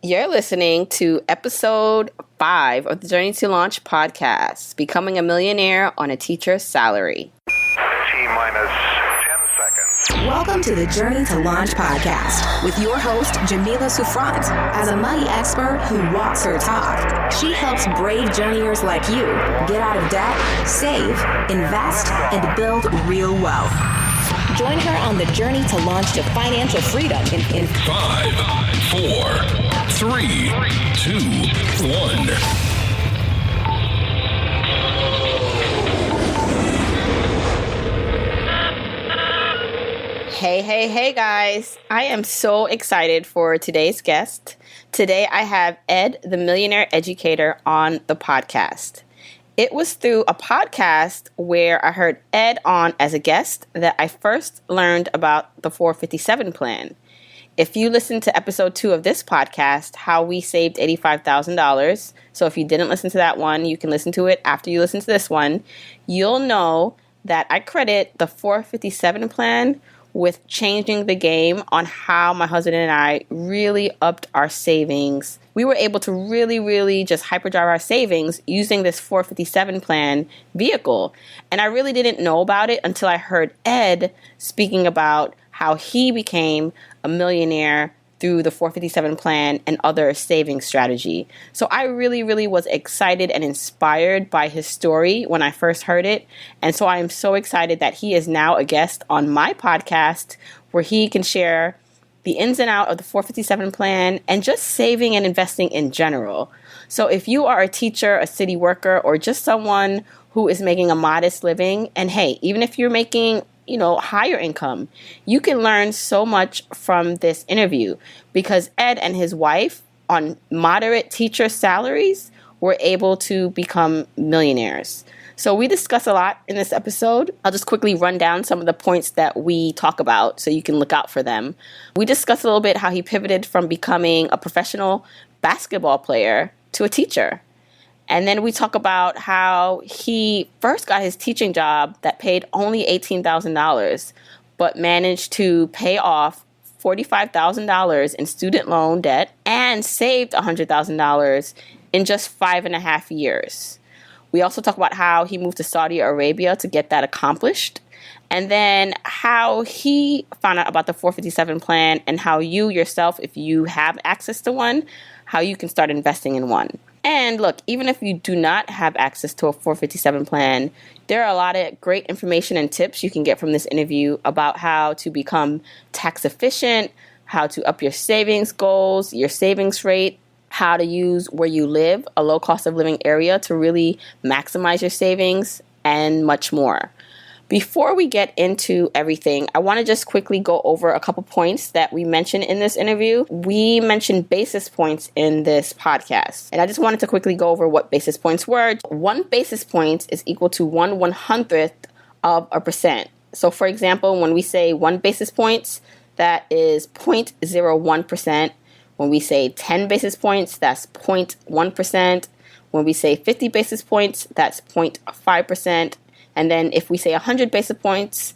You're listening to episode 5 of the Journey to Launch podcast, Becoming a Millionaire on a Teacher's Salary. T-minus 10 seconds. Welcome to the Journey to Launch podcast with your host, Jamila Souffrant. As a money expert who walks her talk, she helps brave journeyers like you get out of debt, save, invest, and build real wealth. Join her on the journey to launch to financial freedom in 5, 4, 3, 2, 1. Hey guys. I am so excited for today's guest. Today I have Ed the Millionaire Educator on the podcast. It was through a podcast where I heard Ed on as a guest that I first learned about the 457 plan. If you listen to episode 2 of this podcast, how we saved $85,000, so if you didn't listen to that one, you can listen to it after you listen to this one, you'll know that I credit the 457 plan with changing the game on how my husband and I really upped our savings. We were able to really just hyperdrive our savings using this 457 plan vehicle. And I really didn't know about it until I heard Ed speaking about how he became a millionaire through the 457 plan and other savings strategy. So I really was excited and inspired by his story when I first heard it. And so I am so excited that he is now a guest on my podcast where he can share the ins and out of the 457 plan and just saving and investing in general. So if you are a teacher, a city worker, or just someone who is making a modest living, and hey, even if you're making higher income, you can learn so much from this interview because Ed and his wife on moderate teacher salaries were able to become millionaires. So we discuss a lot in this episode. I'll just quickly run down some of the points that we talk about so you can look out for them. We discuss a little bit how he pivoted from becoming a professional basketball player to a teacher. And then we talk about how he first got his teaching job that paid only $18,000, but managed to pay off $45,000 in student loan debt and saved $100,000 in just 5.5 years. We also talk about how he moved to Saudi Arabia to get that accomplished, and then how he found out about the 457 plan and how you yourself, if you have access to one, how you can start investing in one. And look, even if you do not have access to a 457 plan, there are a lot of great information and tips you can get from this interview about how to become tax efficient, how to up your savings goals, your savings rate, how to use where you live, a low cost of living area to really maximize your savings, and much more. Before we get into everything, I want to just quickly go over a couple points that we mentioned in this interview. We mentioned basis points in this podcast, and I just wanted to quickly go over what basis points were. 1 basis point is equal to 1/100th of a percent. So for example, when we say 1 basis points, that is 0.01%. When we say 10 basis points, that's 0.1%. When we say 50 basis points, that's 0.5%. And then if we say 100 basis points,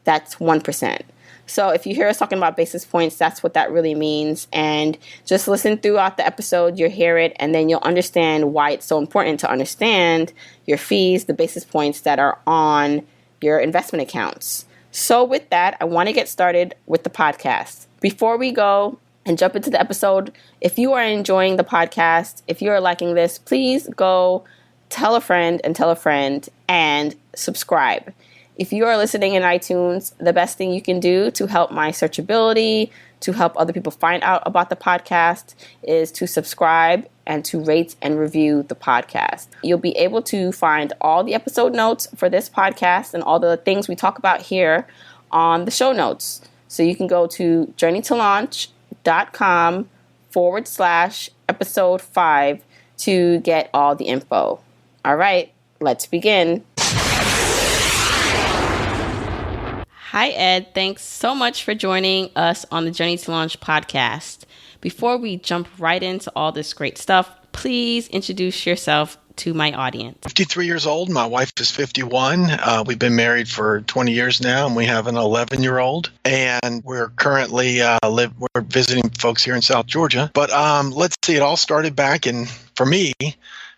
that's 1%. So if you hear us talking about basis points, that's what that really means. And just listen throughout the episode, you'll hear it, and then you'll understand why it's so important to understand your fees, the basis points that are on your investment accounts. So with that, I want to get started with the podcast. Before we go and jump into the episode, if you are enjoying the podcast, if you are liking this, please go tell a friend and subscribe. If you are listening in iTunes, the best thing you can do to help my searchability, to help other people find out about the podcast, is to subscribe and to rate and review the podcast. You'll be able to find all the episode notes for this podcast and all the things we talk about here on the show notes. So you can go to journeytolaunch.com/episode 5 to get all the info. All right, let's begin. Hi, Ed. Thanks so much for joining us on the Journey to Launch podcast. Before we jump right into all this great stuff, please introduce yourself to my audience. 53 years old. My wife is 51. We've been married for 20 years now, and we have an 11-year-old. And we're currently we're visiting folks here in South Georgia. But let's see, it all started back for me,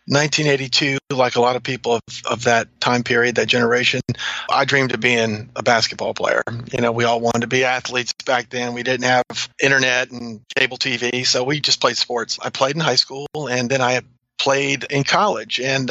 1982, like a lot of people of that time period, that generation. I dreamed of being a basketball player. We all wanted to be athletes back then. We didn't have internet and cable TV, so we just played sports. I played in high school, and then I played in college, and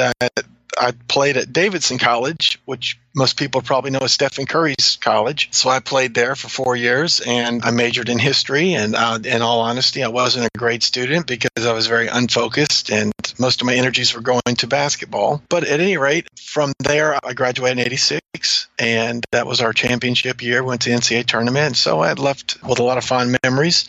I played at Davidson College, which most people probably know as Stephen Curry's college. So I played there for 4 years, and I majored in history. And in all honesty, I wasn't a great student because I was very unfocused, and most of my energies were going to basketball. But at any rate, from there, I graduated in 86, and that was our championship year. Went to the NCAA tournament, and so I had left with a lot of fond memories.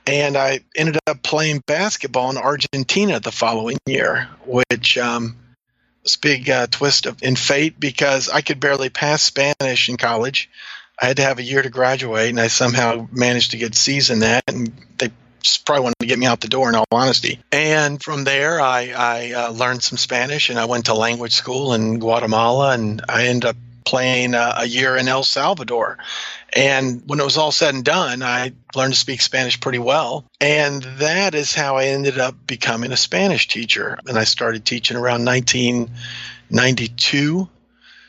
And I ended up playing basketball in Argentina the following year, which was a big twist in fate because I could barely pass Spanish in college. I had to have a year to graduate, and I somehow managed to get C's in that, and they probably wanted to get me out the door, in all honesty. And from there, I learned some Spanish, and I went to language school in Guatemala, and I ended up playing a year in El Salvador. And when it was all said and done, I learned to speak Spanish pretty well. And that is how I ended up becoming a Spanish teacher. And I started teaching around 1992.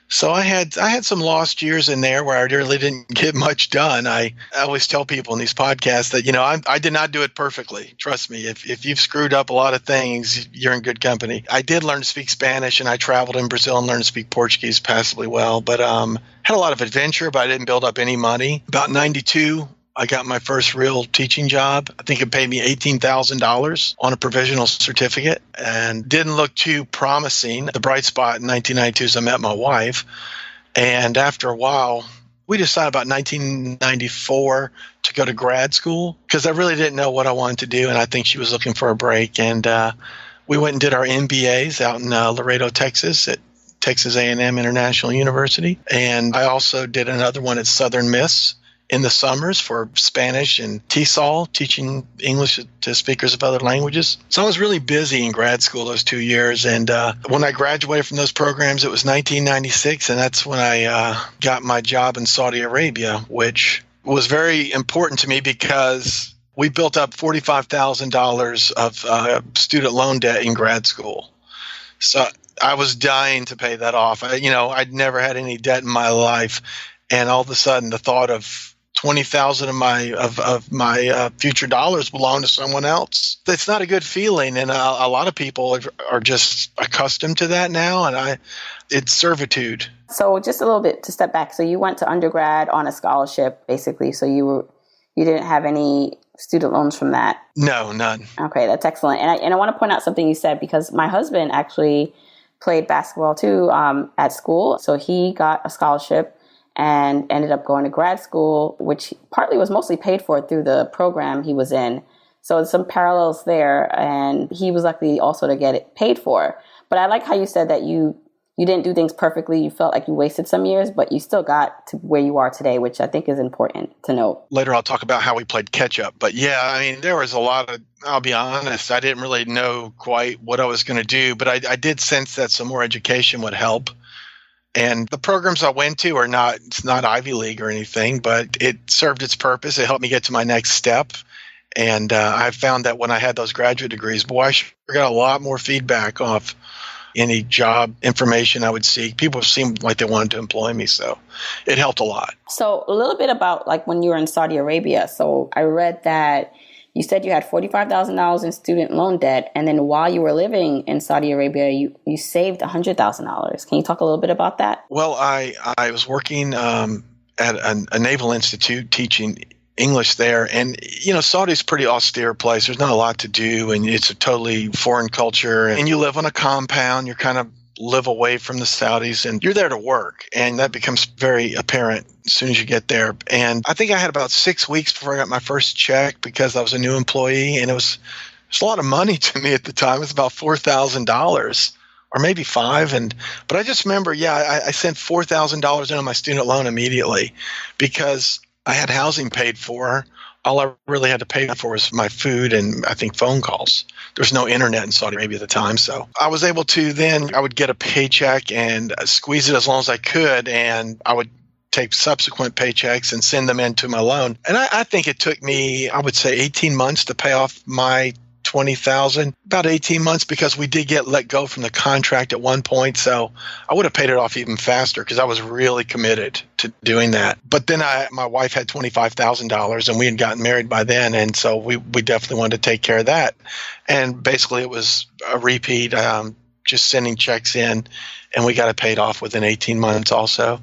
So I had some lost years in there where I really didn't get much done. I always tell people in these podcasts that, I did not do it perfectly. Trust me, if you've screwed up a lot of things, you're in good company. I did learn to speak Spanish, and I traveled in Brazil and learned to speak Portuguese passably well, but had a lot of adventure, but I didn't build up any money. About 92, I got my first real teaching job. I think it paid me $18,000 on a provisional certificate and didn't look too promising. The bright spot in 1992 is I met my wife. And after a while, we decided about 1994 to go to grad school because I really didn't know what I wanted to do. And I think she was looking for a break. And we went and did our MBAs out in Laredo, Texas at Texas A&M International University. And I also did another one at Southern Miss in the summers for Spanish and TESOL, teaching English to speakers of other languages. So I was really busy in grad school those 2 years. And when I graduated from those programs, it was 1996, and that's when I got my job in Saudi Arabia, which was very important to me because we built up $45,000 of student loan debt in grad school. So I was dying to pay that off. I'd never had any debt in my life. And all of a sudden, the thought of 20,000 of my future dollars belong to someone else. It's not a good feeling, and a lot of people are just accustomed to that now, and it's servitude. So just a little bit to step back. So you went to undergrad on a scholarship, basically. So you didn't have any student loans from that? No, none. Okay, that's excellent. And I want to point out something you said because my husband actually played basketball too at school. So he got a scholarship and ended up going to grad school, which partly was mostly paid for through the program he was in. So there's some parallels there, and he was lucky also to get it paid for. But I like how you said that you didn't do things perfectly. You felt like you wasted some years, but you still got to where you are today, which I think is important to note. Later, I'll talk about how we played catch up. But yeah, there was a lot of, I'll be honest, I didn't really know quite what I was going to do, but I did sense that some more education would help. And the programs I went to it's not Ivy League or anything, but it served its purpose. It helped me get to my next step. And I found that when I had those graduate degrees, I sure got a lot more feedback off any job information I would seek. People seemed like they wanted to employ me, so it helped a lot. So a little bit about like when you were in Saudi Arabia. So I read that you said you had $45,000 in student loan debt, and then while you were living in Saudi Arabia, you saved $100,000. Can you talk a little bit about that? Well, I was working at a naval institute teaching English there, and Saudi's a pretty austere place. There's not a lot to do, and it's a totally foreign culture. And you live on a compound. You're kind of live away from the Saudis, and you're there to work, and that becomes very apparent as soon as you get there. And I think I had about 6 weeks before I got my first check because I was a new employee, and it was a lot of money to me at the time. It was about $4,000 or maybe $5,000. But I just remember, I sent $4,000 in on my student loan immediately because I had housing paid for all I really had to pay for was my food and I think phone calls. There's no internet in Saudi Arabia at the time. So I was able to then, I would get a paycheck and squeeze it as long as I could. And I would take subsequent paychecks and send them into my loan. And I think it took me, I would say 18 months to pay off my 20,000, about 18 months, because we did get let go from the contract at one point. So I would have paid it off even faster because I was really committed to doing that. But then my wife had $25,000 and we had gotten married by then. And so we definitely wanted to take care of that. And basically it was a repeat, just sending checks in, and we got it paid off within 18 months also.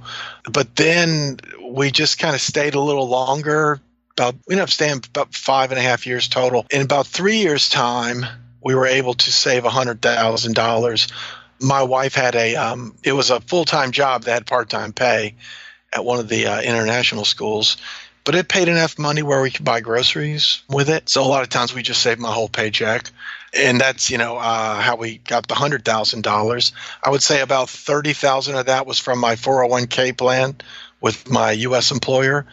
But then we just kind of stayed a little longer. We ended up staying about 5.5 years total. In about 3 years' time, we were able to save $100,000. My wife had it was a full-time job that had part-time pay at one of the international schools, but it paid enough money where we could buy groceries with it. So a lot of times we just saved my whole paycheck. And that's, how we got the $100,000. I would say about $30,000 of that was from my 401k plan with my U.S. employer.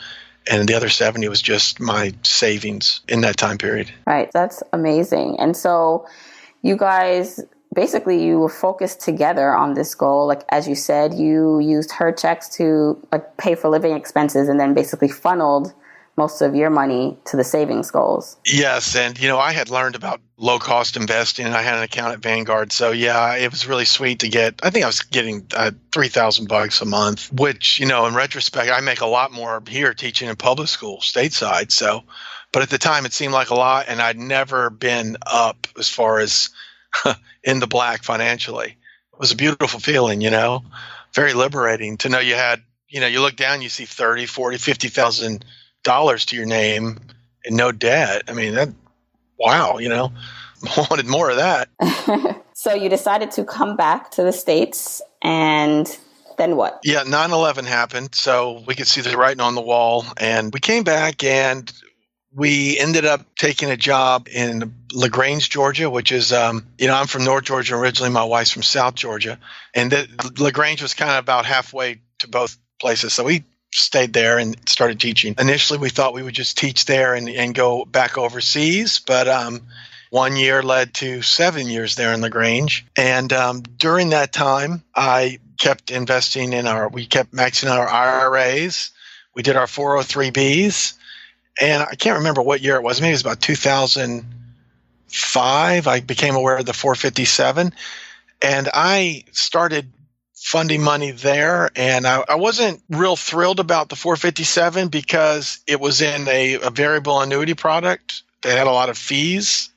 And the other 70 was just my savings in that time period. Right. That's amazing. And so you guys, basically you were focused together on this goal. Like, as you said, you used her checks to pay for living expenses and then basically funneled most of your money to the savings goals. Yes. And, I had learned about low cost investing and I had an account at Vanguard. So yeah, it was really sweet to get, I think I was getting $3,000 a month, which, in retrospect, I make a lot more here teaching in public school stateside. So, but at the time it seemed like a lot, and I'd never been up as far as in the black financially. It was a beautiful feeling, very liberating to know you had, you look down, you see 30, 40, $50,000 to your name and no debt. I mean, wow, wanted more of that. So you decided to come back to the States, and then what? Yeah, 9/11 happened, so we could see the writing on the wall, and we came back and we ended up taking a job in LaGrange, Georgia, which is, I'm from North Georgia originally. My wife's from South Georgia, and LaGrange was kind of about halfway to both places. So we stayed there and started teaching. Initially, we thought we would just teach there and go back overseas, but 1 year led to 7 years there in LaGrange. And during that time, I kept investing we kept maxing out our IRAs. We did our 403Bs. And I can't remember what year it was. Maybe it was about 2005. I became aware of the 457. And I started funding money there. And I wasn't real thrilled about the 457 because it was in a variable annuity product that had a lot of fees.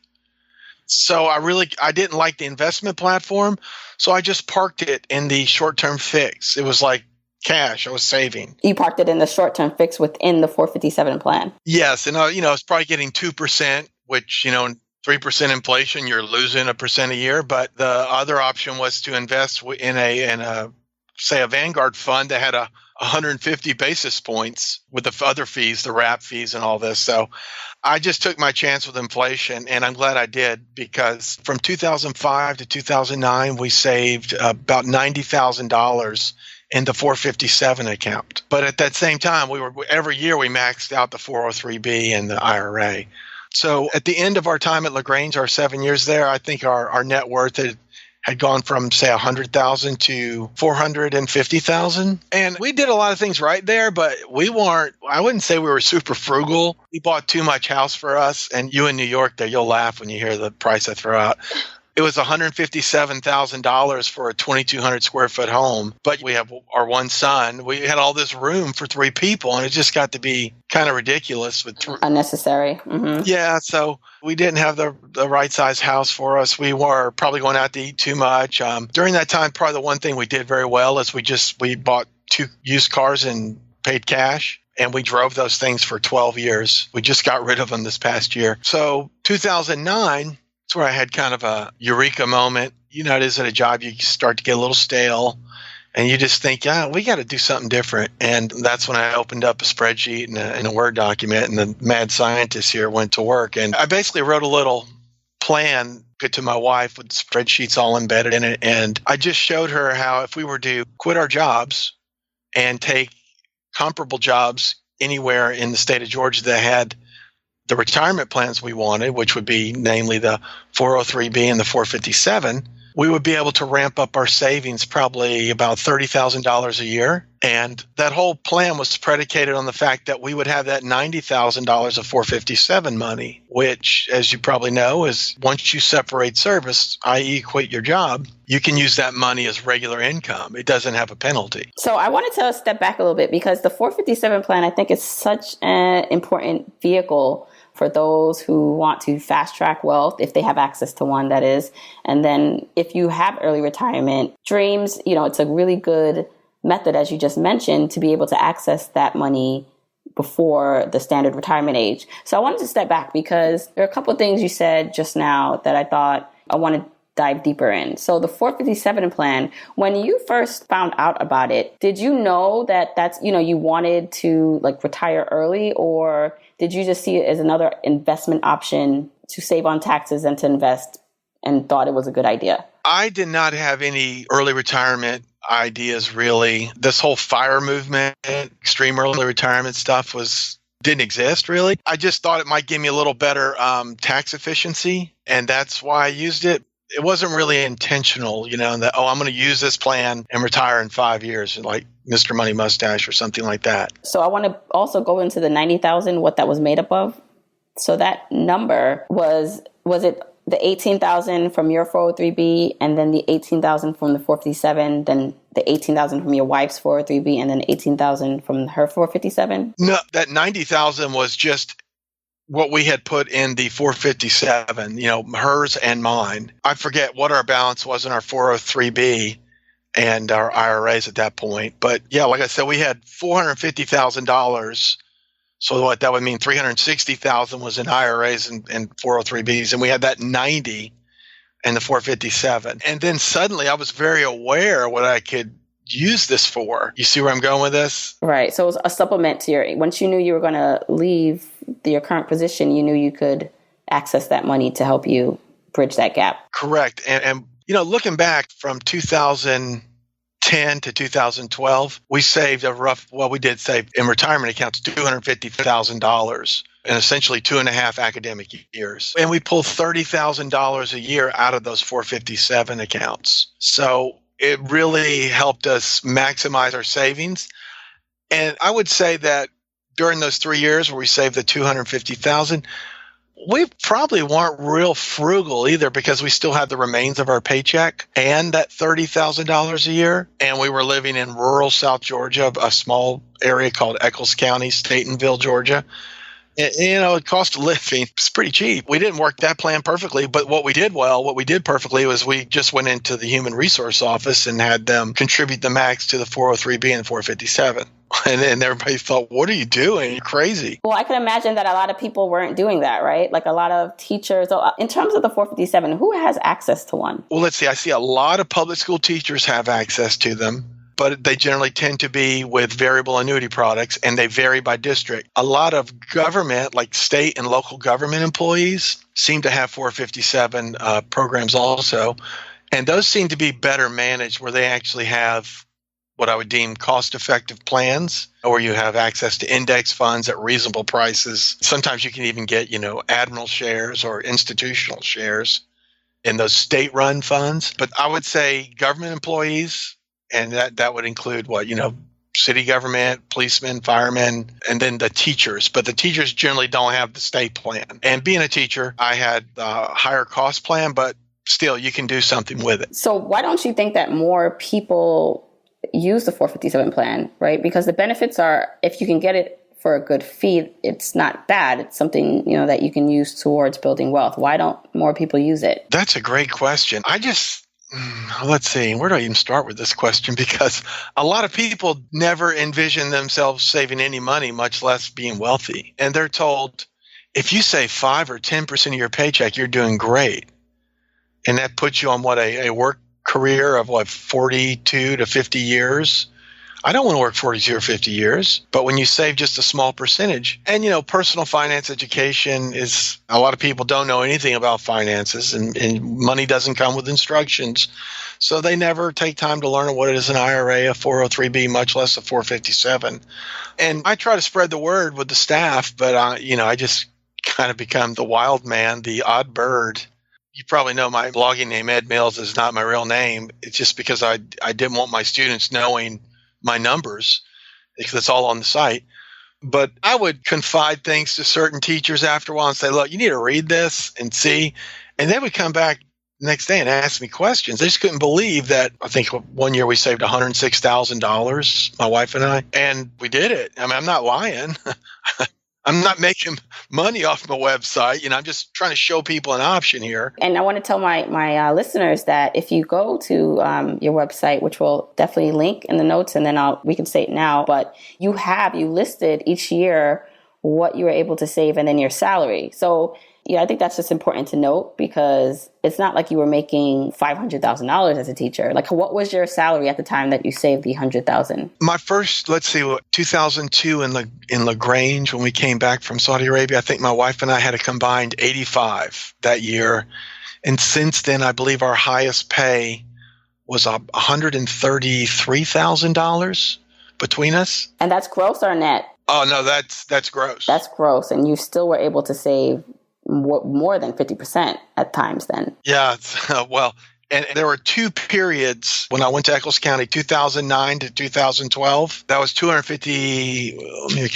So I didn't like the investment platform. So I just parked it in the short-term fix. It was like cash I was saving. You parked it in the short-term fix within the 457 plan. Yes. And, it's probably getting 2%, which, 3% inflation, you're losing 1% a year. But the other option was to invest in a Vanguard fund that had 150 basis points with the other fees, the wrap fees and all this. So I just took my chance with inflation, and I'm glad I did, because from 2005 to 2009, we saved about $90,000 in the 457 account. But at that same time, every year we maxed out the 403B and the IRA. So at the end of our time at LaGrange, our 7 years there, I think our net worth had gone from, say, $100,000 to $450,000. And we did a lot of things right there, but I wouldn't say we were super frugal. We bought too much house for us. And you in New York there, you'll laugh when you hear the price I throw out. It was $157,000 for a 2,200 square foot home. But we have our one son. We had all this room for 3 people, and it just got to be kind of ridiculous. Unnecessary. Mm-hmm. Yeah, so we didn't have the right size house for us. We were probably going out to eat too much. During that time, probably the one thing we did very well is we bought 2 used cars and paid cash. And we drove those things for 12 years. We just got rid of them this past year. So 2009... That's where I had kind of a eureka moment. It is at a job you start to get a little stale, and you just think, we got to do something different. And that's when I opened up a spreadsheet and a Word document, and the mad scientist here went to work. And I basically wrote a little plan to my wife with spreadsheets all embedded in it. And I just showed her how if we were to quit our jobs and take comparable jobs anywhere in the state of Georgia that had the retirement plans we wanted, which would be namely the 403B and the 457, we would be able to ramp up our savings probably about $30,000 a year. And that whole plan was predicated on the fact that we would have that $90,000 of 457 money, which, as you probably know, is once you separate service, i.e. quit your job, you can use that money as regular income. It doesn't have a penalty. So I wanted to step back a little bit because the 457 plan, I think, is such an important vehicle for those who want to fast track wealth, if they have access to one, that is. And then if you have early retirement dreams, it's a really good method, as you just mentioned, to be able to access that money before the standard retirement age. So I wanted to step back because there are a couple of things you said just now that I thought I want to dive deeper in. So the 457 plan, when you first found out about it, did you know that that's, you wanted to retire early, or did you just see it as another investment option to save on taxes and to invest and thought it was a good idea? I did not have any early retirement ideas, really. This whole FIRE movement, extreme early retirement stuff didn't exist, really. I just thought it might give me a little better tax efficiency, and that's why I used it. It wasn't really intentional, that, I'm going to use this plan and retire in 5 years, like Mr. Money Mustache or something like that. So I want to also go into the 90,000, what that was made up of. So that number was it the 18,000 from your 403B and then the 18,000 from the 457, then the 18,000 from your wife's 403B and then 18,000 from her 457? No, that 90,000 was just what we had put in the 457, hers and mine. I forget what our balance was in our 403B and our IRAs at that point. But yeah, like I said, we had $450,000. So what that would mean, $360,000 was in IRAs and 403Bs. And we had that 90 in the 457. And then suddenly I was very aware what I could use this for. You see where I'm going with this? Right. So it was a supplement to once you knew you were going to leave your current position, you knew you could access that money to help you bridge that gap. Correct. And looking back from 2010 to 2012, we saved we did save in retirement accounts $250,000 in essentially 2.5 academic years. And we pulled $30,000 a year out of those 457 accounts. So it really helped us maximize our savings. And I would say that during those 3 years where we saved the $250,000, we probably weren't real frugal either because we still had the remains of our paycheck and that $30,000 a year. And we were living in rural South Georgia, a small area called Eccles County, Statenville, Georgia. It cost of living. It's pretty cheap. We didn't work that plan perfectly, but what we did perfectly was we just went into the human resource office and had them contribute the max to the 403B and 457. And everybody thought, what are you doing? You're crazy. Well, I can imagine that a lot of people weren't doing that, right? Like a lot of teachers. So in terms of the 457, who has access to one? Well, let's see. I see a lot of public school teachers have access to them, but they generally tend to be with variable annuity products, and they vary by district. A lot of government, like state and local government employees, seem to have 457 programs also, and those seem to be better managed where they actually have what I would deem cost-effective plans, or you have access to index funds at reasonable prices. Sometimes you can even get, Admiral shares or institutional shares in those state-run funds. But I would say government employees, and that would include city government, policemen, firemen, and then the teachers. But the teachers generally don't have the state plan. And being a teacher, I had a higher cost plan, but still you can do something with it. So why don't you think that more people use the 457 plan, right? Because the benefits are, if you can get it for a good fee, it's not bad. It's something, that you can use towards building wealth. Why don't more people use it? That's a great question. Let's see, where do I even start with this question? Because a lot of people never envision themselves saving any money, much less being wealthy. And they're told, if you save 5 or 10% of your paycheck, you're doing great. And that puts you on a work career of 42 to 50 years. I don't want to work 42 or 50 years, but when you save just a small percentage, and personal finance education is, a lot of people don't know anything about finances, and money doesn't come with instructions. So they never take time to learn what it is an IRA, a 403B, much less a 457. And I try to spread the word with the staff, but I just kind of become the wild man, the odd bird. You probably know my blogging name, Ed Mills, is not my real name. It's just because I didn't want my students knowing my numbers, because it's all on the site. But I would confide things to certain teachers after a while and say, look, you need to read this and see. And they would come back the next day and ask me questions. They just couldn't believe that. I think one year we saved $106,000, my wife and I, and we did it. I mean, I'm not lying. I'm not making money off my website. I'm just trying to show people an option here. And I want to tell my listeners that if you go to your website, which we'll definitely link in the notes, and then we can say it now, but you listed each year what you were able to save and then your salary. So yeah, I think that's just important to note, because it's not like you were making $500,000 as a teacher. Like, what was your salary at the time that you saved the $100,000? My first, 2002 in LaGrange, when we came back from Saudi Arabia, I think my wife and I had a combined 85 that year. And since then, I believe our highest pay was $133,000 between us. And that's gross or net? Oh, no, that's gross. That's gross. And you still were able to save more than 50% at times then. Yeah, well, and there were two periods when I went to Eccles County, 2009 to 2012. That was 250.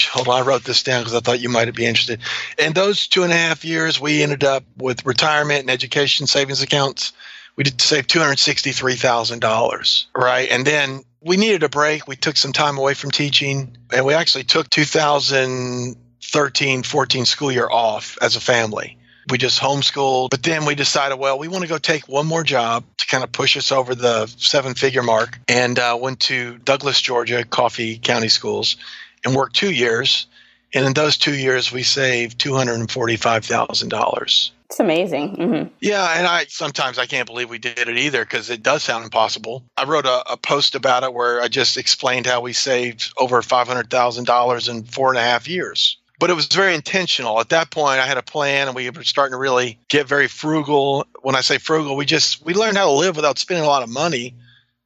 Hold on, I wrote this down because I thought you might be interested. In those 2.5 years, we ended up with retirement and education savings accounts. We did save $263,000, right? And then we needed a break. We took some time away from teaching, and we actually took 2013-14 school year off as a family. We just homeschooled, but then we decided, well, we want to go take one more job to kind of push us over the 7-figure mark, and went to Douglas, Georgia, Coffee County Schools, and worked 2 years. And in those 2 years, we saved $245,000. It's amazing. Mm-hmm. Yeah, and sometimes I can't believe we did it either, because it does sound impossible. I wrote a post about it where I just explained how we saved over $500,000 in 4.5 years. But it was very intentional. At that point, I had a plan, and we were starting to really get very frugal. When I say frugal, we learned how to live without spending a lot of money,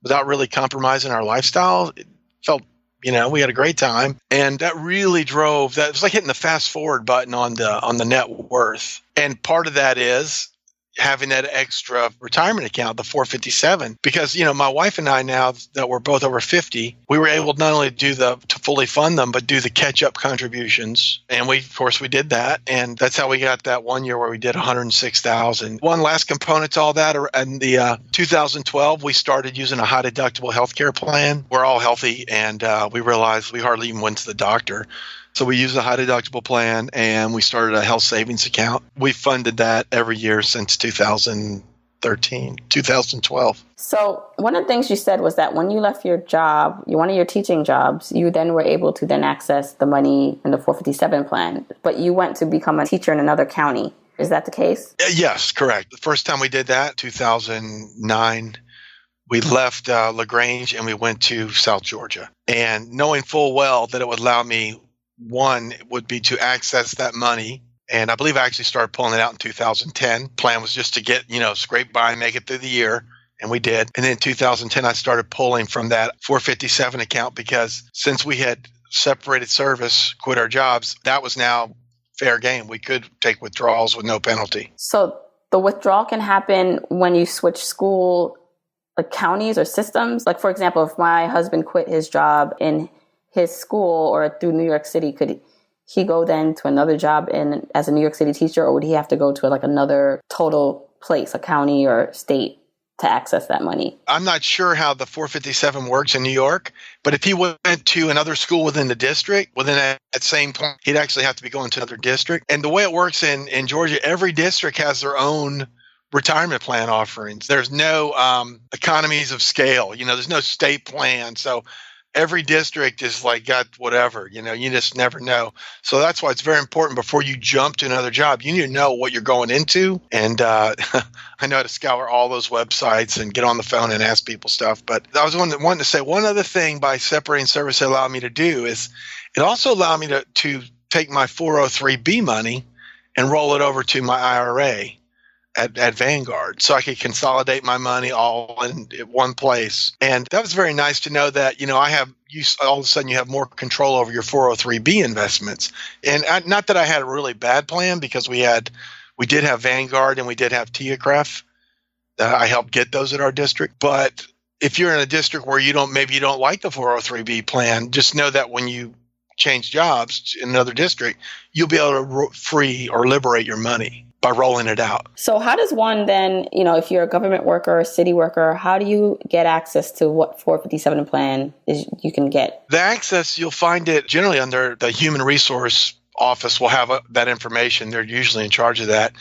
without really compromising our lifestyle. It felt, we had a great time. And that really drove that. It was like hitting the fast forward button on the net worth. And part of that is having that extra retirement account, the 457, because, my wife and I, now that we're both over 50, we were able not only to fully fund them, but do the catch-up contributions. And we did that. And that's how we got that 1 year where we did $106,000. One last component to all that, in the 2012, we started using a high deductible healthcare plan. We're all healthy, and we realized we hardly even went to the doctor. So we used a high deductible plan, and we started a health savings account. We funded that every year since 2012. So one of the things you said was that when you left your job, one of your teaching jobs, you then were able to then access the money in the 457 plan, but you went to become a teacher in another county. Is that the case? Yes, correct. The first time we did that, 2009, we left LaGrange and we went to South Georgia. And knowing full well that it would allow me, one would be to access that money. And I believe I actually started pulling it out in 2010. Plan was just to get, scrape by and make it through the year. And we did. And then in 2010, I started pulling from that 457 account, because since we had separated service, quit our jobs, that was now fair game. We could take withdrawals with no penalty. So the withdrawal can happen when you switch school, like counties or systems. Like, for example, if my husband quit his job in his school or through New York City, could he go then to another job as a New York City teacher, or would he have to go to another total place, a county or state, to access that money? I'm not sure how the 457 works in New York, but if he went to another school within the district, within that same plan, he'd actually have to be going to another district. And the way it works in Georgia, every district has their own retirement plan offerings. There's no economies of scale. There's no state plan. So every district is got whatever, you just never know. So that's why it's very important before you jump to another job, you need to know what you're going into. And I know how to scour all those websites and get on the phone and ask people stuff. But I was wanting to say one other thing by separating service it allowed me to do is it also allowed me to take my 403B money and roll it over to my IRA. at Vanguard, so I could consolidate my money all in one place. And that was very nice to know that, all of a sudden you have more control over your 403B investments. And not that I had a really bad plan, because we did have Vanguard and we did have TIACREF. I helped get those at our district. But if you're in a district where maybe you don't like the 403B plan, just know that when you change jobs in another district, you'll be able to free or liberate your money by rolling it out. So how does one then, if you're a government worker or city worker, how do you get access to what 457 plan is you can get? The access, you'll find it generally under the Human Resource Office will have that information. They're usually in charge of that.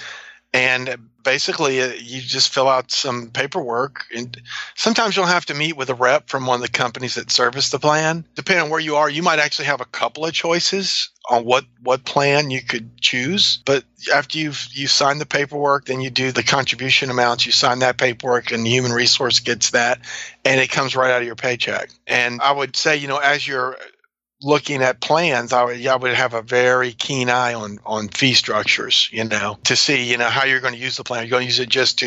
And basically, you just fill out some paperwork. And sometimes you'll have to meet with a rep from one of the companies that service the plan. Depending on where you are, you might actually have a couple of choices on what plan you could choose. But after you sign the paperwork, then you do the contribution amounts. You sign that paperwork, and the Human Resource gets that, and it comes right out of your paycheck. And I would say, as you're looking at plans, I would have a very keen eye on fee structures, to see, how you're going to use the plan. Are you going to use it just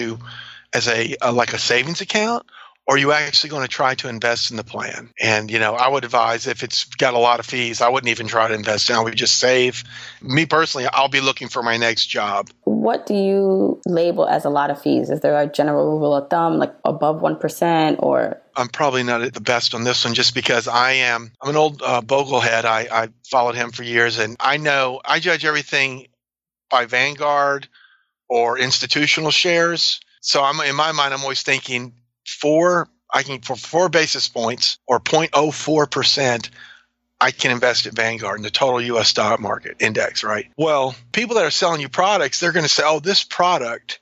as like a savings account, or are you actually going to try to invest in the plan? And, I would advise, if it's got a lot of fees, I wouldn't even try to invest in it. I would just save. Me personally, I'll be looking for my next job. What do you label as a lot of fees? Is there a general rule of thumb, like above 1%, or? I'm probably not the best on this one, just because I'm an old boglehead. I followed him for years, and I judge everything by Vanguard or institutional shares. So in my mind, I'm always thinking for 4 basis points or 0.04%, I can invest at Vanguard in the total U.S. stock market index, right? Well, people that are selling you products, they're going to say, this product,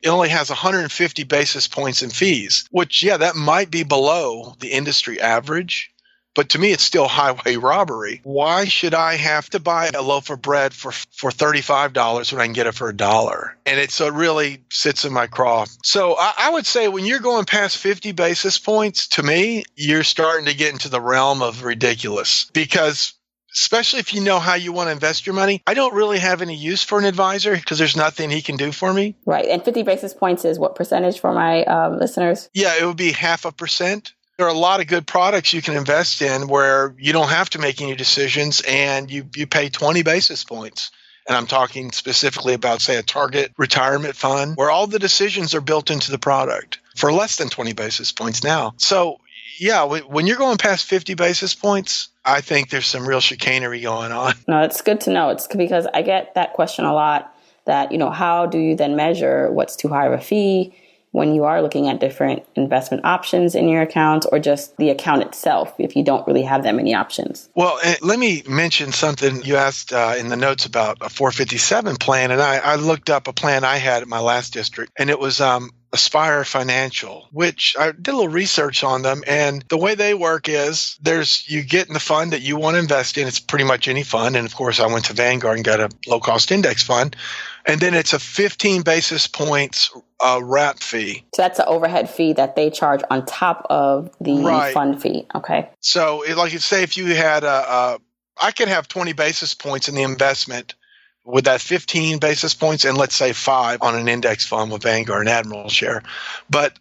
it only has 150 basis points in fees, which, that might be below the industry average. But to me, it's still highway robbery. Why should I have to buy a loaf of bread for $35 when I can get it for $1? And it really sits in my craw. So I would say when you're going past 50 basis points, to me, you're starting to get into the realm of ridiculous. Because especially if you know how you want to invest your money, I don't really have any use for an advisor because there's nothing he can do for me. Right. And 50 basis points is what percentage for my listeners? Yeah, it would be 0.5%. There are a lot of good products you can invest in where you don't have to make any decisions, and you pay 20 basis points. And I'm talking specifically about, say, a target retirement fund where all the decisions are built into the product for less than 20 basis points now. So, when you're going past 50 basis points, I think there's some real chicanery going on. No, it's good to know. It's because I get that question a lot, that, how do you then measure what's too high of a fee when you are looking at different investment options in your account, or just the account itself if you don't really have that many options? Well, let me mention something you asked in the notes about a 457 plan, and I looked up a plan I had at my last district, and it was Aspire Financial, which I did a little research on them. And the way they work is you get in the fund that you want to invest in. It's pretty much any fund. And of course, I went to Vanguard and got a low cost index fund. And then it's a 15 basis points wrap fee. So that's an overhead fee that they charge on top of the fund fee. Okay. So like you say, if you had I could have 20 basis points in the investment with that 15 basis points and let's say 5 on an index fund with Vanguard and Admiral share. But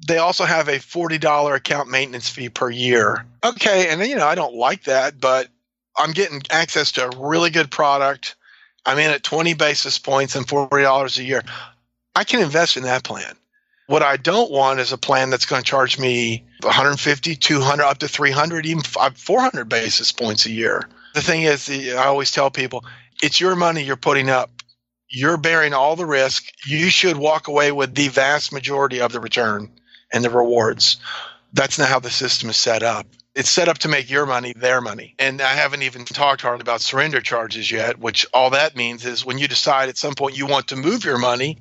they also have a $40 account maintenance fee per year. Okay, and I don't like that, but I'm getting access to a really good product. I'm in at 20 basis points and $40 a year. I can invest in that plan. What I don't want is a plan that's going to charge me 150, 200, up to 300, even 400 basis points a year. The thing is, I always tell people, it's your money you're putting up. You're bearing all the risk. You should walk away with the vast majority of the return and the rewards. That's not how the system is set up. It's set up to make your money their money. And I haven't even talked hardly about surrender charges yet, which all that means is when you decide at some point you want to move your money,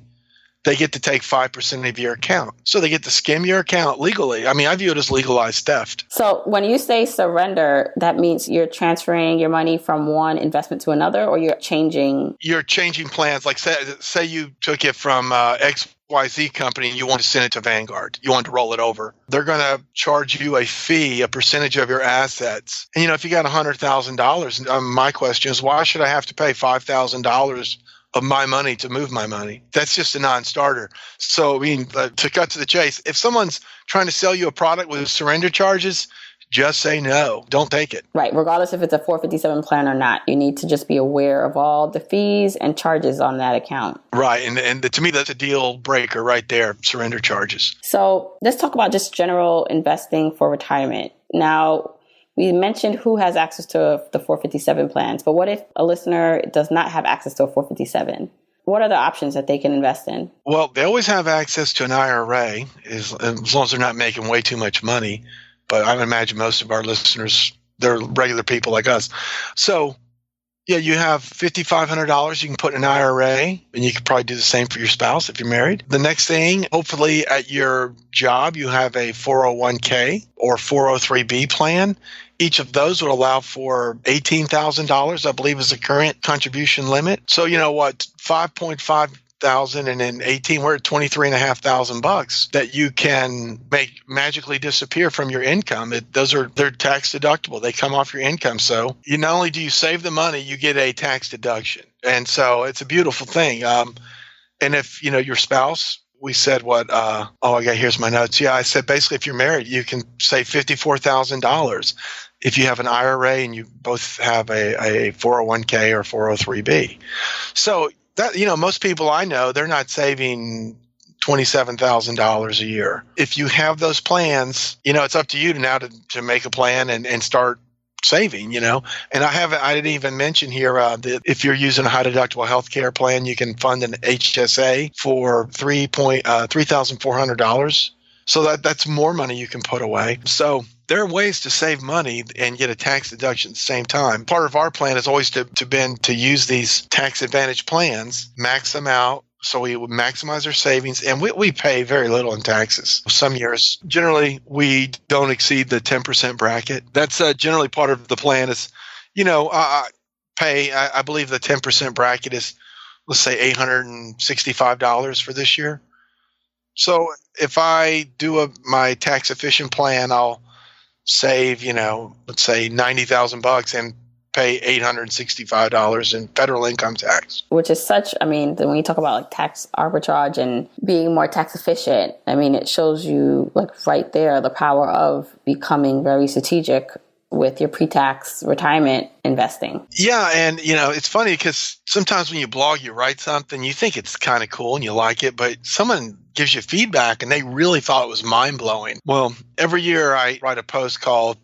they get to take 5% of your account. So they get to skim your account legally. I mean, I view it as legalized theft. So when you say surrender, that means you're transferring your money from one investment to another, or you're changing? You're changing plans. Like say you took it from XYZ company and you want to send it to Vanguard. You want to roll it over. They're going to charge you a fee, a percentage of your assets. And, if you got $100,000, my question is, why should I have to pay $5,000 of my money to move my money. That's just a non-starter. So, I mean, to cut to the chase, if someone's trying to sell you a product with surrender charges, just say no. Don't take it. Right. Regardless if it's a 457 plan or not, you need to just be aware of all the fees and charges on that account. Right. And to me, that's a deal breaker right there, surrender charges. So let's talk about just general investing for retirement. Now, we mentioned who has access to the 457 plans, but what if a listener does not have access to a 457? What are the options that they can invest in? Well, they always have access to an IRA as long as they're not making way too much money. But I would imagine most of our listeners, they're regular people like us. So, yeah, you have $5,500 you can put in an IRA, and you could probably do the same for your spouse if you're married. The next thing, hopefully at your job, you have a 401k or 403b plan. Each of those would allow for $18,000, I believe, is the current contribution limit. So, you know what, 5.5 thousand, and in 18 we're at $23,500 that you can make magically disappear from your income. They're tax deductible. They come off your income. So you not only do you save the money, you get a tax deduction. And so it's a beautiful thing. And if your spouse, we said here's my notes. Yeah, I said basically if you're married, you can save $54,000 if you have an IRA and you both have a 401k or 403b. So that, most people I know, they're not saving $27,000 a year. If you have those plans, it's up to you now to make a plan and start saving, And I didn't even mention here that if you're using a high deductible healthcare plan, you can fund an HSA for $3,400. So that's more money you can put away. So there are ways to save money and get a tax deduction at the same time. Part of our plan is always to use these tax advantage plans, max them out, so we would maximize our savings, and we pay very little in taxes. Some years, generally, we don't exceed the 10% bracket. That's generally part of the plan is, I believe the 10% bracket is, let's say, $865 for this year. So if I do my tax efficient plan, I'll save, let's say $90,000 and pay $865 in federal income tax. Which is when you talk about like tax arbitrage and being more tax efficient, it shows you right there the power of becoming very strategic with your pre-tax retirement investing. Yeah. And, it's funny because sometimes when you blog, you write something, you think it's kind of cool and you like it, but someone gives you feedback and they really thought it was mind-blowing. Well, every year I write a post called,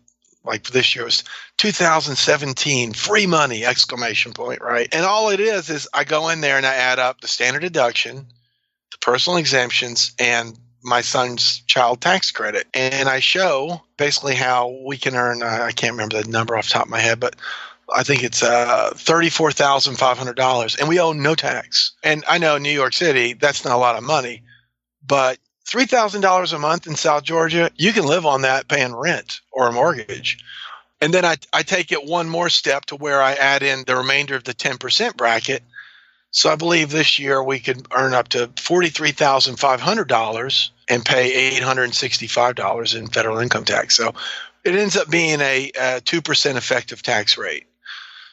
like for this year, it was 2017 free money, ! Right? And all it is I go in there and I add up the standard deduction, the personal exemptions, and my son's child tax credit. And I show basically how we can earn, I can't remember the number off the top of my head, but I think it's $34,500, and we owe no tax. And I know in New York City, that's not a lot of money, but $3,000 a month in South Georgia, you can live on that paying rent or a mortgage. And then I take it one more step to where I add in the remainder of the 10% bracket. So I believe this year we could earn up to $43,500 and pay $865 in federal income tax. So it ends up being a 2% effective tax rate.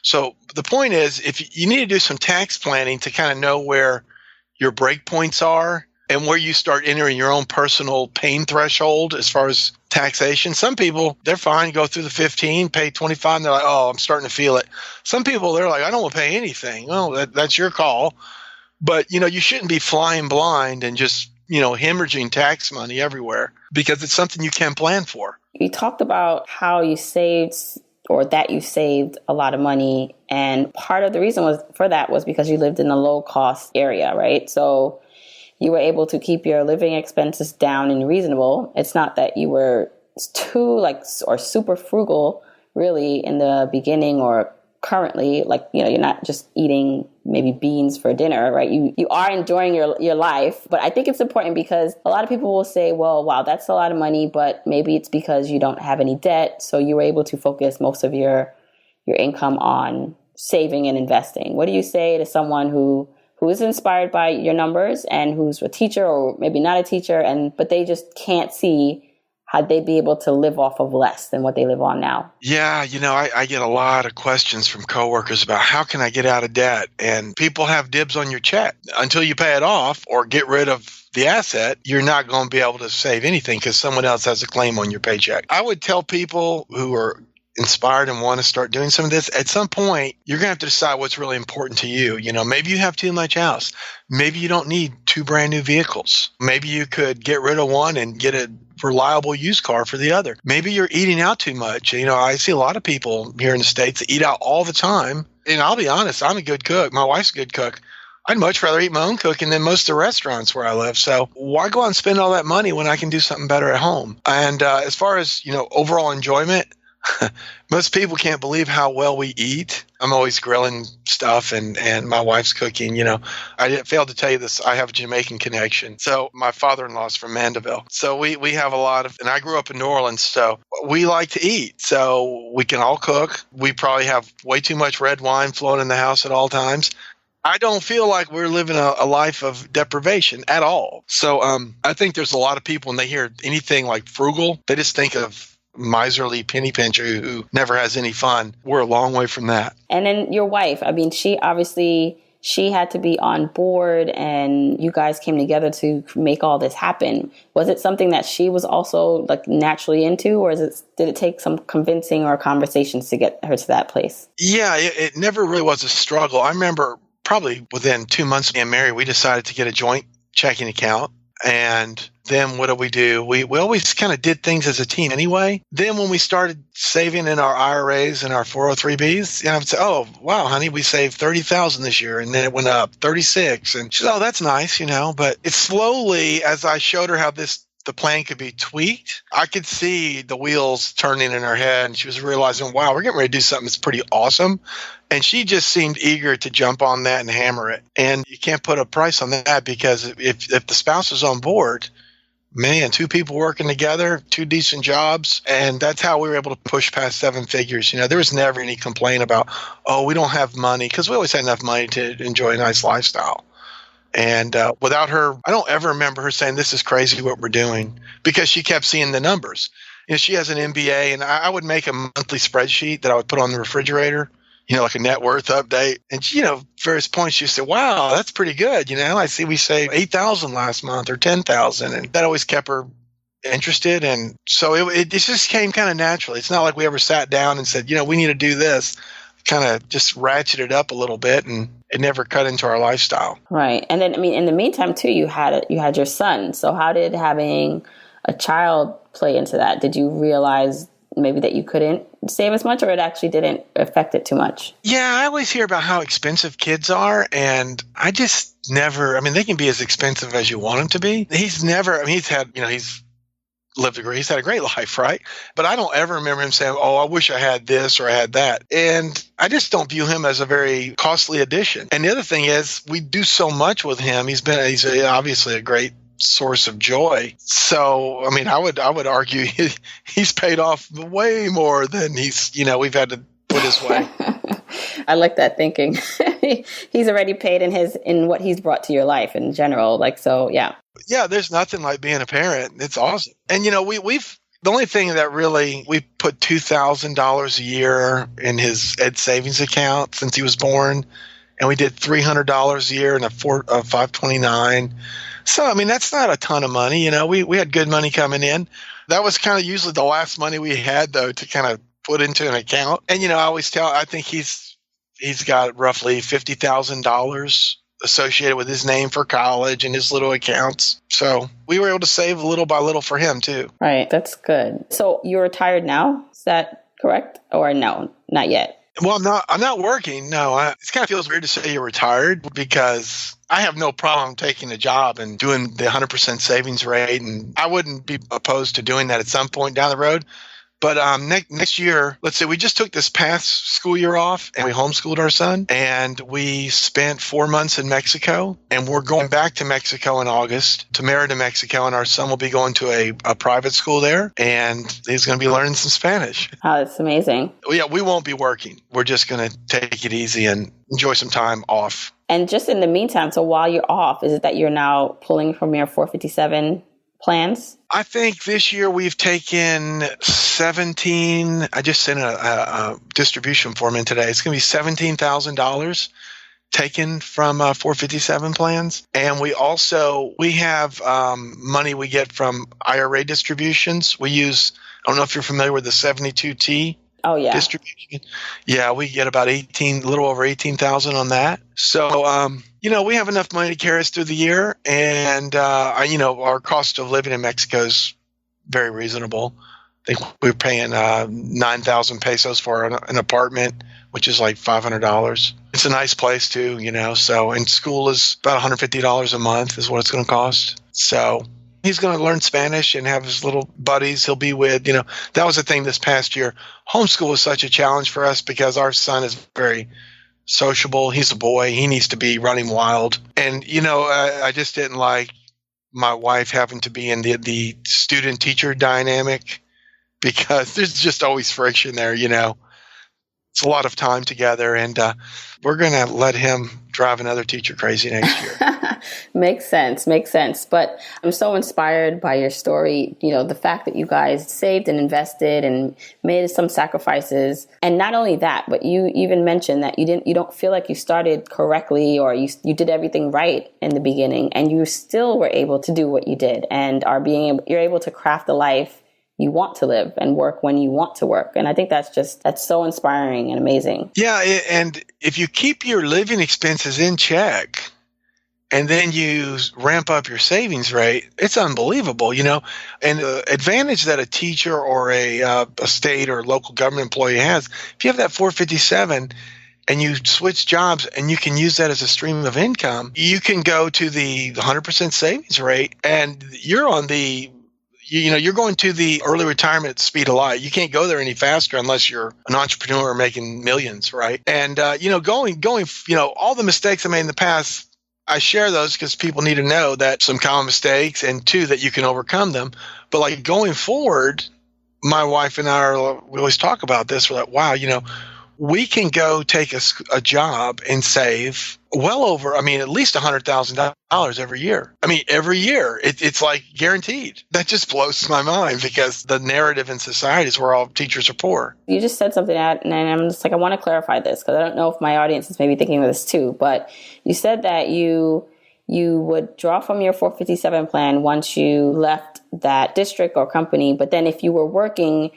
So the point is, if you need to do some tax planning to kind of know where your break points are and where you start entering your own personal pain threshold as far as taxation. Some people, they're fine, go through the 15, pay 25, and they're like, oh, I'm starting to feel it. Some people, they're like, I don't want to pay anything. Well, that's your call. But, you shouldn't be flying blind and just, hemorrhaging tax money everywhere, because it's something you can plan for. You talked about how you saved a lot of money. And part of the reason was because you lived in a low cost area, right? So you were able to keep your living expenses down and reasonable. It's not that you were too or super frugal really in the beginning or currently, you're not just eating maybe beans for dinner, right? You are enjoying your life. But I think it's important because a lot of people will say, well, wow, that's a lot of money, but maybe it's because you don't have any debt. So you were able to focus most of your income on saving and investing. What do you say to someone who is inspired by your numbers and who's a teacher or maybe not a teacher, but they just can't see had they be able to live off of less than what they live on now? Yeah, I get a lot of questions from coworkers about how can I get out of debt? And people have dibs on your check. Until you pay it off or get rid of the asset, you're not going to be able to save anything because someone else has a claim on your paycheck. I would tell people who are inspired and want to start doing some of this, at some point, you're going to have to decide what's really important to you. Maybe you have too much house. Maybe you don't need 2 brand new vehicles. Maybe you could get rid of one and get a reliable used car for the other. Maybe you're eating out too much. I see a lot of people here in the States that eat out all the time. And I'll be honest, I'm a good cook. My wife's a good cook. I'd much rather eat my own cooking than most of the restaurants where I live. So why go out and spend all that money when I can do something better at home? And as far as, overall enjoyment, most people can't believe how well we eat. I'm always grilling stuff and my wife's cooking. I failed to tell you this. I have a Jamaican connection. So my father-in-law's from Mandeville. So we have a lot of, and I grew up in New Orleans, so we like to eat. So we can all cook. We probably have way too much red wine flowing in the house at all times. I don't feel like we're living a life of deprivation at all. So I think there's a lot of people when they hear anything like frugal, they just think of miserly penny pincher who never has any fun. We're a long way from that. And then your wife, she had to be on board and you guys came together to make all this happen. Was it something that she was also naturally into, or did it take some convincing or conversations to get her to that place? Yeah, it never really was a struggle. I remember probably within 2 months of being married, we decided to get a joint checking account. And then what do? We always kind of did things as a team anyway. Then when we started saving in our IRAs and our 403Bs, I would say, oh, wow, honey, we saved $30,000 this year. And then it went up 36. And she said, oh, that's nice, But it's slowly, as I showed her how the plan could be tweaked, I could see the wheels turning in her head. And she was realizing, wow, we're getting ready to do something that's pretty awesome. And she just seemed eager to jump on that and hammer it. And you can't put a price on that because if the spouse is on board, man, 2 people working together, 2 decent jobs. And that's how we were able to push past 7 figures. There was never any complaint about, oh, we don't have money, because we always had enough money to enjoy a nice lifestyle. And without her, I don't ever remember her saying, this is crazy what we're doing, because she kept seeing the numbers. She has an MBA, and I would make a monthly spreadsheet that I would put on the refrigerator, like a net worth update. And, various points she said, wow, that's pretty good. I see we saved $8,000 last month or $10,000. And that always kept her interested. And so it just came kind of naturally. It's not like we ever sat down and said, we need to do this. Kind of just ratcheted up a little bit, and it never cut into our lifestyle. Right. And then, in the meantime, too, you had your son. So how did having a child play into that? Did you realize maybe that you couldn't save as much, or it actually didn't affect it too much? Yeah, I always hear about how expensive kids are, and I just never, they can be as expensive as you want them to be. He's never, he's had, he's he's had a great life, right? But I don't ever remember him saying, oh, I wish I had this or I had that. And I just don't view him as a very costly addition. And the other thing is, we do so much with him. He's obviously a great source of joy. So, I would argue he's paid off way more than we've had to put his way. I like that thinking. He's already paid in what he's brought to your life in general. So, yeah. Yeah, there's nothing like being a parent. It's awesome. And, we've the only thing that really, we put $2,000 a year in his Ed savings account since he was born. And we did $300 a year in a 529. So, that's not a ton of money. We had good money coming in. That was kind of usually the last money we had, though, to kind of put into an account. And, I think he's got roughly $50,000 associated with his name for college and his little accounts. So we were able to save little by little for him, too. Right. That's good. So you're retired now? Is that correct? Or no, not yet? Well, I'm not working. No, it kind of feels weird to say you're retired, because I have no problem taking a job and doing the 100% savings rate. And I wouldn't be opposed to doing that at some point down the road. But next year, let's say we just took this past school year off and we homeschooled our son, and we spent 4 months in Mexico, and we're going back to Mexico in August to Mérida, Mexico, and our son will be going to a private school there, and he's going to be learning some Spanish. Oh, that's amazing. Yeah, we won't be working. We're just going to take it easy and enjoy some time off. And just in the meantime, so while you're off, is it that you're now pulling from your 457 plans? I think this year we've taken 17. I just sent a distribution form in today. It's going to be $17,000 taken from 457 plans. And we have money we get from IRA distributions. We use, I don't know if you're familiar with the 72T. Oh, yeah. Distribution. Yeah, we get about a little over 18,000 on that. So, we have enough money to carry us through the year. And, our cost of living in Mexico is very reasonable. I think we're paying 9,000 pesos for an apartment, which is like $500. It's a nice place too, so, and school is about $150 a month is what it's going to cost. So he's going to learn Spanish and have his little buddies he'll be with. That was the thing this past year. Homeschool was such a challenge for us because our son is very sociable. He's a boy. He needs to be running wild. And, I just didn't like my wife having to be in the student-teacher dynamic because there's just always friction there, It's a lot of time together, and we're going to let him drive another teacher crazy next year. Makes sense. But I'm so inspired by your story. The fact that you guys saved and invested and made some sacrifices. And not only that, but you even mentioned that you don't feel like you started correctly or you did everything right in the beginning, and you still were able to do what you did and you're able to craft the life you want to live and work when you want to work. And I think that's so inspiring and amazing. Yeah. And if you keep your living expenses in check and then you ramp up your savings rate, it's unbelievable, And the advantage that a teacher or a state or local government employee has, if you have that 457 and you switch jobs and you can use that as a stream of income, you can go to the 100% savings rate and you're on you're going to the early retirement speed of light. You can't go there any faster unless you're an entrepreneur making millions, right? And, going, all the mistakes I made in the past, I share those because people need to know that some common mistakes and two, that you can overcome them. But like going forward, my wife and we always talk about this. We're like, wow, we can go take a job and save well over, at least $100,000 every year. Every year. It's like guaranteed. That just blows my mind because the narrative in society is where all teachers are poor. You just said something and I'm just like, I want to clarify this because I don't know if my audience is maybe thinking of this too, but you said that you would draw from your 457 plan once you left that district or company, but then if you were working,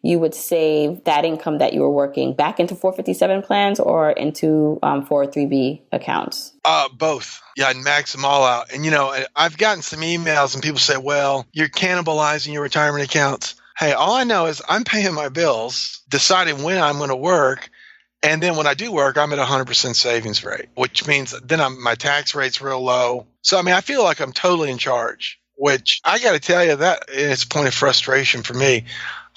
you would save that income that you were working back into 457 plans or into 403B accounts? Both. Yeah, and max them all out. And, I've gotten some emails and people say, well, you're cannibalizing your retirement accounts. Hey, all I know is I'm paying my bills, deciding when I'm going to work. And then when I do work, I'm at 100% savings rate, which means then my tax rate's real low. So, I feel like I'm totally in charge, which I got to tell you that it's a point of frustration for me.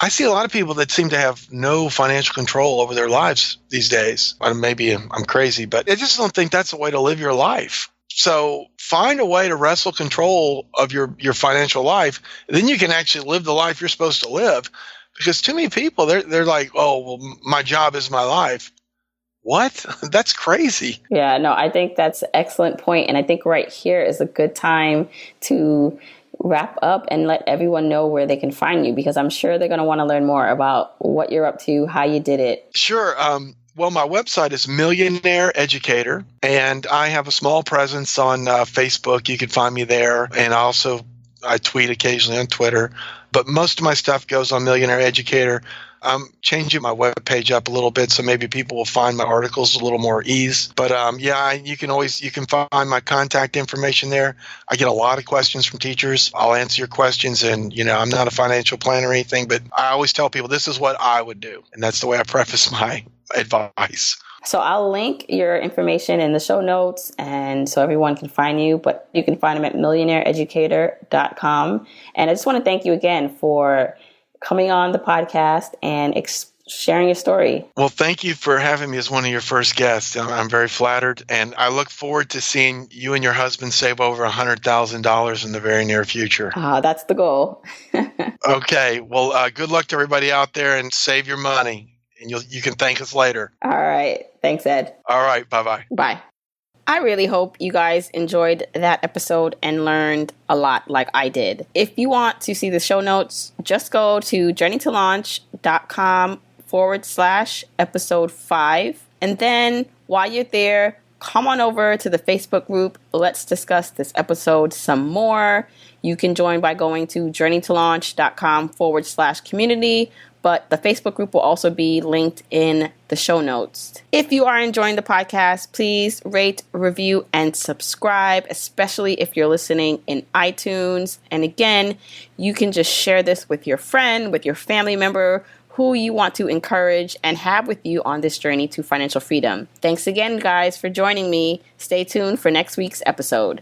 I see a lot of people that seem to have no financial control over their lives these days. Maybe I'm crazy, but I just don't think that's a way to live your life. So find a way to wrestle control of your financial life. Then you can actually live the life you're supposed to live. Because too many people, they're like, oh, well, my job is my life. What? That's crazy. Yeah, no, I think that's an excellent point. And I think right here is a good time to wrap up and let everyone know where they can find you, because I'm sure they're going to want to learn more about what you're up to, how you did it. Sure. Well, my website is Millionaire Educator, and I have a small presence on Facebook. You can find me there. And I tweet occasionally on Twitter, but most of my stuff goes on Millionaire Educator. I'm changing my webpage up a little bit, so maybe people will find my articles a little more ease. But you can find my contact information there. I get a lot of questions from teachers. I'll answer your questions, and I'm not a financial planner or anything, but I always tell people this is what I would do, and that's the way I preface my advice. So I'll link your information in the show notes, and so everyone can find you. But you can find them at millionaireeducator.com. And I just want to thank you again for coming on the podcast and sharing your story. Well, thank you for having me as one of your first guests. I'm very flattered, and I look forward to seeing you and your husband save over $100,000 in the very near future. That's the goal. Okay. Well, good luck to everybody out there, and save your money, and you can thank us later. All right. Thanks, Ed. All right. Bye-bye. Bye. I really hope you guys enjoyed that episode and learned a lot like I did. If you want to see the show notes, just go to journeytolaunch.com/episode 5. And then while you're there, come on over to the Facebook group. Let's discuss this episode some more. You can join by going to journeytolaunch.com/community. But the Facebook group will also be linked in the show notes. If you are enjoying the podcast, please rate, review, and subscribe, especially if you're listening in iTunes. And again, you can just share this with your friend, with your family member, who you want to encourage and have with you on this journey to financial freedom. Thanks again, guys, for joining me. Stay tuned for next week's episode.